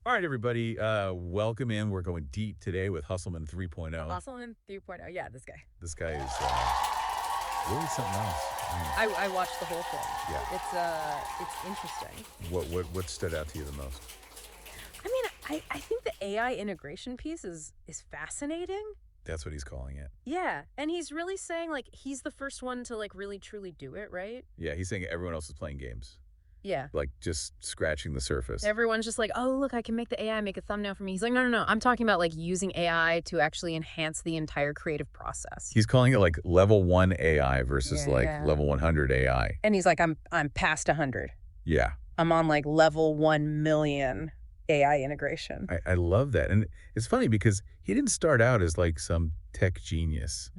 All right, everybody, welcome in. We're going deep today with Hustleman 3.0. Hustleman 3.0. Yeah, this guy. This guy is really something else. I watched the whole thing. Yeah. It's interesting. What stood out to you the most? I mean, I think the AI integration piece is fascinating. That's what he's calling it. Yeah, and he's really saying, like, he's the first one to, like, really truly do it, right? Yeah, he's saying everyone else is playing games. Yeah. Like, just scratching the surface. Everyone's just like, oh, look, I can make the AI make a thumbnail for me. He's like, no. I'm talking about, like, using AI to actually enhance the entire creative process. He's calling it, like, level 1 AI versus, level 100 AI. And he's like, I'm past 100. Yeah. I'm on, like, level 1 million AI integration. I love that. And it's funny because he didn't start out as, like, some tech genius.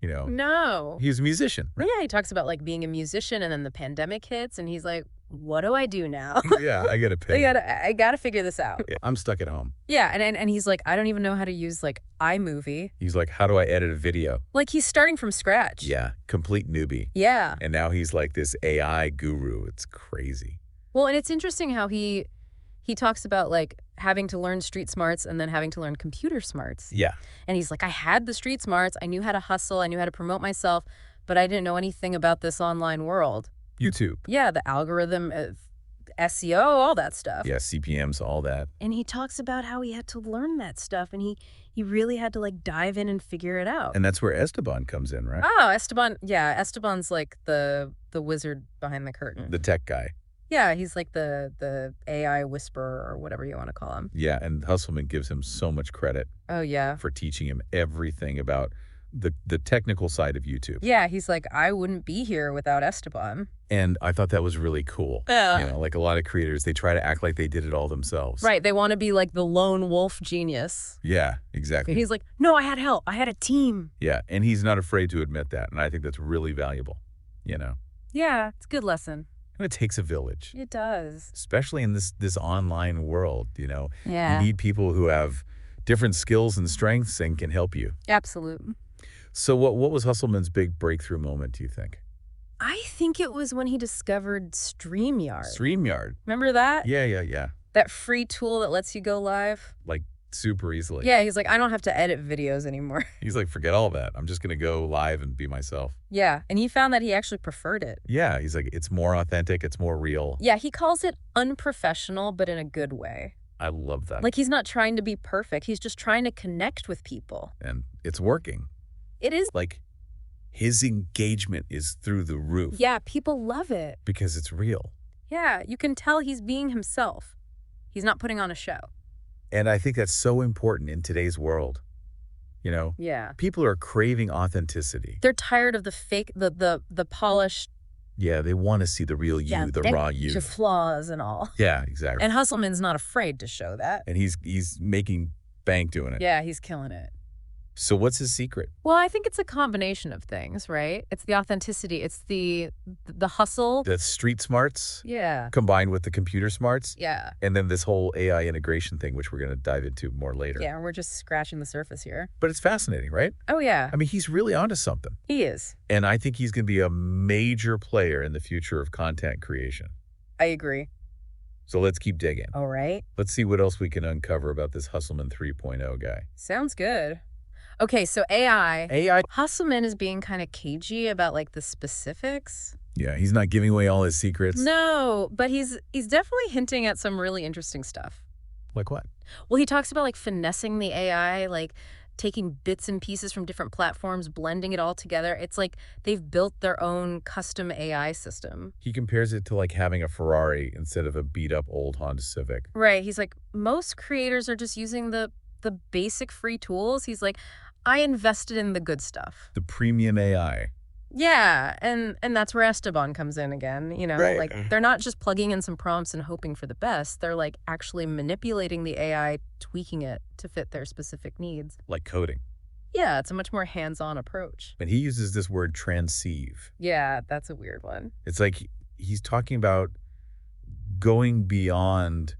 You know? No. He was a musician, right? Yeah, he talks about, like, being a musician, and then the pandemic hits, and he's like, what do I do now? Yeah, I gotta pay. I gotta figure this out. Yeah, I'm stuck at home. Yeah, and he's like, I don't even know how to use, like, iMovie. He's like, how do I edit a video? Like, he's starting from scratch. Yeah, complete newbie. Yeah. And now he's like this AI guru. It's crazy. Well, and it's interesting how he talks about, like, having to learn street smarts and then having to learn computer smarts. Yeah. And he's like, I had the street smarts. I knew how to hustle. I knew how to promote myself, but I didn't know anything about this online world. YouTube. Yeah, the algorithm, SEO, all that stuff. Yeah, CPMs, all that. And he talks about how he had to learn that stuff, and he really had to, like, dive in and figure it out. And that's where Esteban comes in, right? Oh, Esteban. Yeah, Esteban's like the wizard behind the curtain. The tech guy. Yeah, he's like the AI whisperer or whatever you want to call him. Yeah, and Hustleman gives him so much credit. Oh, yeah. For teaching him everything about the technical side of YouTube. Yeah, he's like, I wouldn't be here without Esteban. And I thought that was really cool. Yeah. You know, like a lot of creators, they try to act like they did it all themselves. Right, they want to be like the lone wolf genius. Yeah, exactly. And he's like, no, I had help. I had a team. Yeah, and he's not afraid to admit that, and I think that's really valuable, you know? Yeah, it's a good lesson. And it takes a village. It does. Especially in this online world, you know? Yeah. You need people who have different skills and strengths and can help you. Absolutely. So what was Hustleman's big breakthrough moment, do you think? I think it was when he discovered Streamyard. Streamyard. Remember that? Yeah. That free tool that lets you go live? Like, super easily. Yeah, he's like, I don't have to edit videos anymore. He's like, forget all that. I'm just going to go live and be myself. Yeah, and he found that he actually preferred it. Yeah, he's like, it's more authentic. It's more real. Yeah, he calls it unprofessional, but in a good way. I love that. Like, he's not trying to be perfect. He's just trying to connect with people. And it's working. It is. Like, his engagement is through the roof. Yeah, people love it. Because it's real. Yeah, you can tell he's being himself. He's not putting on a show. And I think that's so important in today's world. You know? Yeah. People are craving authenticity. They're tired of the fake, the polished. Yeah, they want to see the real you, the raw you. Your flaws and all. Yeah, exactly. And Hustleman's not afraid to show that. And he's making bank doing it. Yeah, he's killing it. So what's his secret? Well, I think it's a combination of things, right? It's the authenticity. It's the hustle. The street smarts. Yeah. Combined with the computer smarts. Yeah. And then this whole AI integration thing, which we're going to dive into more later. Yeah, we're just scratching the surface here. But it's fascinating, right? Oh, yeah. I mean, he's really onto something. He is. And I think he's going to be a major player in the future of content creation. I agree. So let's keep digging. All right. Let's see what else we can uncover about this Hustleman 3.0 guy. Sounds good. Okay, so AI. AI. Hustleman is being kind of cagey about, like, the specifics. Yeah, he's not giving away all his secrets. No, but he's definitely hinting at some really interesting stuff. Like what? Well, he talks about, like, finessing the AI, like taking bits and pieces from different platforms, blending it all together. It's like they've built their own custom AI system. He compares it to like having a Ferrari instead of a beat-up old Honda Civic. Right. He's like, most creators are just using the basic free tools. He's like, I invested in the good stuff. The premium AI. Yeah, and that's where Esteban comes in again, you know? Right. Like, they're not just plugging in some prompts and hoping for the best. They're, like, actually manipulating the AI, tweaking it to fit their specific needs. Like coding. Yeah, it's a much more hands-on approach. And he uses this word transceive. Yeah, that's a weird one. It's like he's talking about going beyond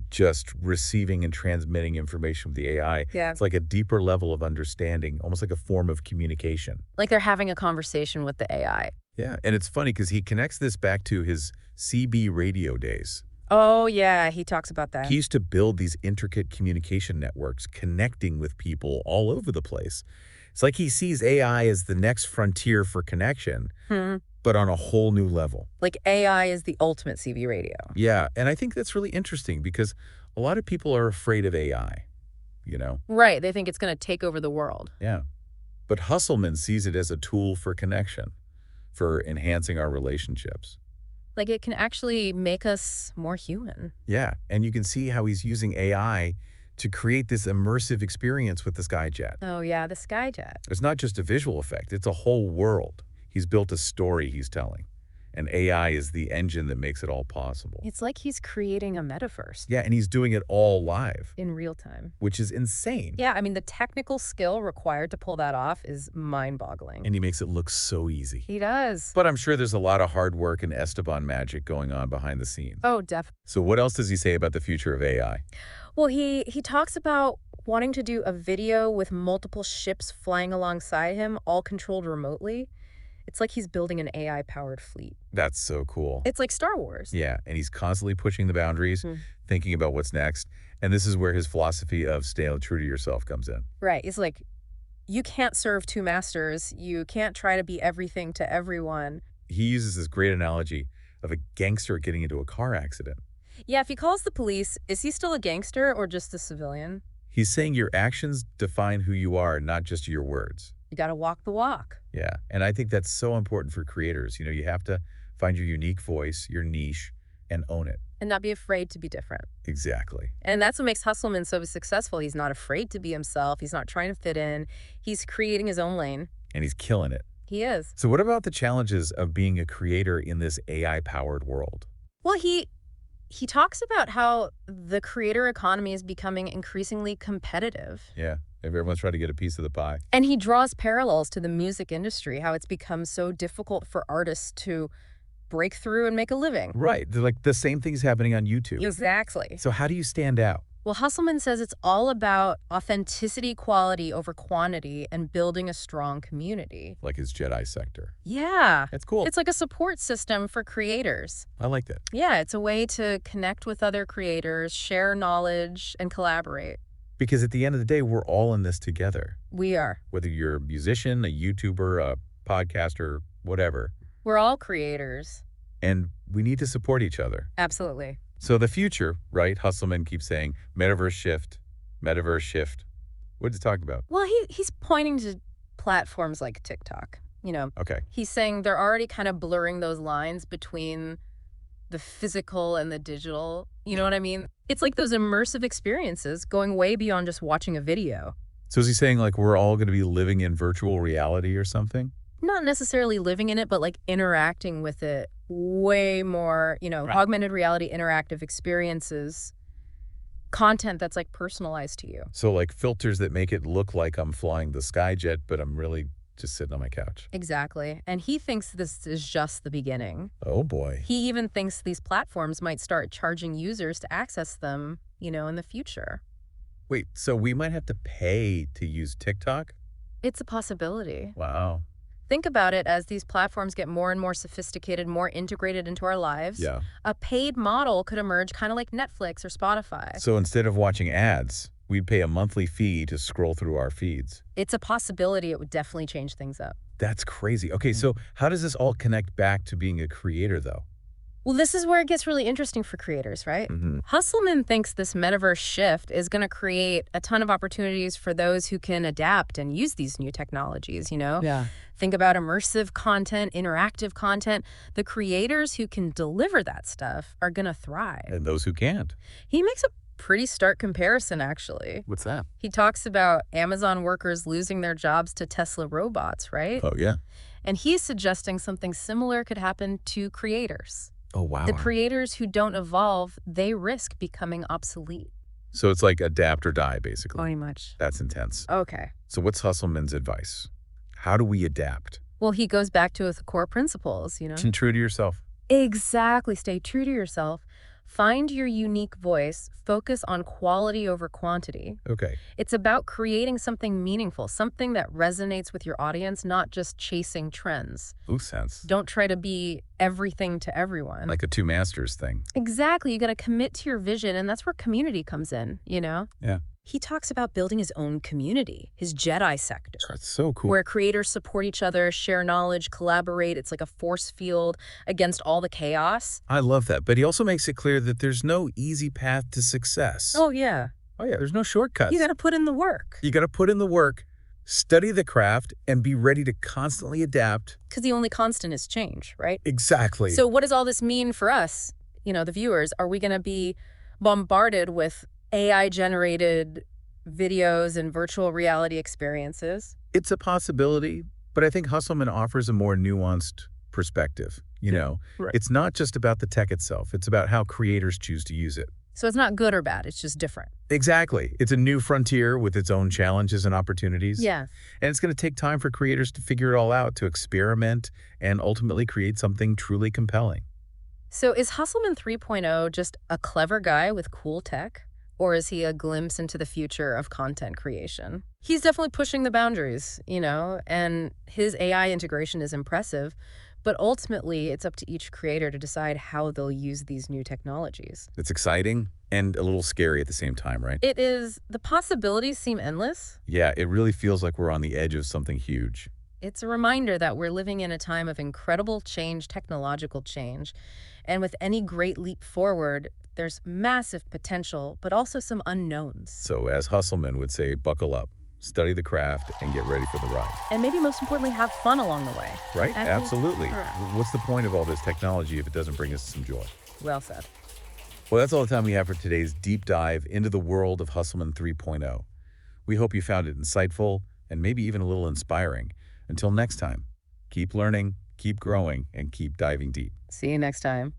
just receiving and transmitting information with the AI. Yeah. It's like a deeper level of understanding, almost like a form of communication. Like they're having a conversation with the AI. Yeah, and it's funny because he connects this back to his CB radio days. Oh, yeah, he talks about that. He used to build these intricate communication networks connecting with people all over the place. It's like he sees AI as the next frontier for connection, Hmm. but on a whole new level. Like AI is the ultimate CB radio. Yeah, and I think that's really interesting because a lot of people are afraid of AI, you know? Right, they think it's going to take over the world. Yeah. But Husselman sees it as a tool for connection, for enhancing our relationships. Like it can actually make us more human. Yeah, and you can see how he's using AI to create this immersive experience with the Skyjet. Oh, yeah, the Skyjet. It's not just a visual effect, it's a whole world. He's built a story he's telling, and AI is the engine that makes it all possible. It's like he's creating a metaverse Yeah, and he's doing it all live, in real time. which is insane. Yeah, I mean, the technical skill required to pull that off is mind-boggling. And he makes it look so easy. He does. But I'm sure there's a lot of hard work and Esteban magic going on behind the scenes. Oh, definitely. So what else does he say about the future of AI? Well, he talks about wanting to do a video with multiple ships flying alongside him, all controlled remotely. It's like he's building an AI-powered fleet. That's so cool. It's like Star Wars. Yeah, and he's constantly pushing the boundaries, thinking about what's next. And this is where his philosophy of stay true to yourself comes in. Right. It's like, you can't serve two masters. You can't try to be everything to everyone. He uses this great analogy of a gangster getting into a car accident. Yeah, if he calls the police, is he still a gangster or just a civilian? He's saying your actions define who you are, not just your words. You got to walk the walk. Yeah, and I think that's so important for creators. You know, you have to find your unique voice, your niche, and own it. And not be afraid to be different. Exactly. And that's what makes Husselman so successful. He's not afraid to be himself. He's not trying to fit in. He's creating his own lane. And he's killing it. He is. So what about the challenges of being a creator in this AI-powered world? Well, he talks about how the creator economy is becoming increasingly competitive. Yeah, everyone's trying to get a piece of the pie. And he draws parallels to the music industry, how it's become so difficult for artists to break through and make a living. Right. They're like the same thing's happening on YouTube. Exactly. So how do you stand out? Well, Husselman says it's all about authenticity, quality over quantity, and building a strong community. Like his Jedi sector. Yeah. That's cool. It's like a support system for creators. I like that. Yeah, it's a way to connect with other creators, share knowledge, and collaborate. Because at the end of the day, we're all in this together. We are. Whether you're a musician, a YouTuber, a podcaster, whatever. We're all creators. And we need to support each other. Absolutely. So the future, right? Husselman keeps saying, metaverse shift, metaverse shift. What is he talking about? Well, he's pointing to platforms like TikTok, you know. Okay. He's saying they're already kind of blurring those lines between the physical and the digital. You know what I mean? It's like those immersive experiences going way beyond just watching a video. So is he saying like we're all going to be living in virtual reality or something? Not necessarily living in it, but like interacting with it way more, you know, Right. Augmented reality interactive experiences, content that's like personalized to you. So like filters that make it look like I'm flying the Skyjet, but I'm really just sitting on my couch. Exactly. And he thinks this is just the beginning. Oh boy. He even thinks these platforms might start charging users to access them, you know, in the future. Wait, so we might have to pay to use TikTok? It's a possibility. Wow. Think about it as these platforms get more and more sophisticated, more integrated into our lives. Yeah. A paid model could emerge kind of like Netflix or Spotify. So instead of watching ads, we'd pay a monthly fee to scroll through our feeds. It's a possibility. It would definitely change things up. That's crazy. Okay, so how does this all connect back to being a creator, though? Well, this is where it gets really interesting for creators, right? Mm-hmm. Husselman thinks this metaverse shift is going to create a ton of opportunities for those who can adapt and use these new technologies, you know? Yeah. Think about immersive content, interactive content. The creators who can deliver that stuff are going to thrive. And those who can't. He makes a pretty stark comparison, actually. What's that? He talks about Amazon workers losing their jobs to Tesla robots, right? Oh, yeah. And he's suggesting something similar could happen to creators. Oh, wow. The creators who don't evolve, they risk becoming obsolete. So it's like adapt or die, basically. Pretty much. That's intense. Okay. So what's Husselman's advice? How do we adapt? Well, he goes back to the core principles, you know? True to yourself. Exactly. Stay true to yourself. Find your unique voice, focus on quality over quantity. Okay. It's about creating something meaningful, something that resonates with your audience, not just chasing trends. Makes sense. Don't try to be everything to everyone. Like a two masters thing. Exactly. You got to commit to your vision, and that's where community comes in, you know? Yeah. He talks about building his own community, his Jedi sector. That's so cool. Where creators support each other, share knowledge, collaborate. It's like a force field against all the chaos. I love that. But he also makes it clear that there's no easy path to success. Oh, yeah. Oh, yeah. There's no shortcuts. You got to put in the work. You got to put in the work, study the craft, and be ready to constantly adapt. Because the only constant is change, right? Exactly. So what does all this mean for us, the viewers? Are we going to be bombarded with AI-generated videos and virtual reality experiences? It's a possibility, but I think Hustleman offers a more nuanced perspective. Right. It's not just about the tech itself. It's about how creators choose to use it. So it's not good or bad. It's just different. Exactly. It's a new frontier with its own challenges and opportunities. Yeah. And it's going to take time for creators to figure it all out, to experiment, and ultimately create something truly compelling. So is Hustleman 3.0 just a clever guy with cool tech? Or is he a glimpse into the future of content creation? He's definitely pushing the boundaries, and his AI integration is impressive. But ultimately, it's up to each creator to decide how they'll use these new technologies. It's exciting and a little scary at the same time, right? It is. The possibilities seem endless. Yeah, it really feels like we're on the edge of something huge. It's a reminder that we're living in a time of incredible change, technological change. And with any great leap forward, there's massive potential, but also some unknowns. So as Hustleman would say, buckle up, study the craft, and get ready for the ride. And maybe most importantly, have fun along the way. Right? Absolutely. Correct. What's the point of all this technology if it doesn't bring us some joy? Well said. Well, that's all the time we have for today's deep dive into the world of Hustleman 3.0. We hope you found it insightful and maybe even a little inspiring. Until next time, keep learning, keep growing, and keep diving deep. See you next time.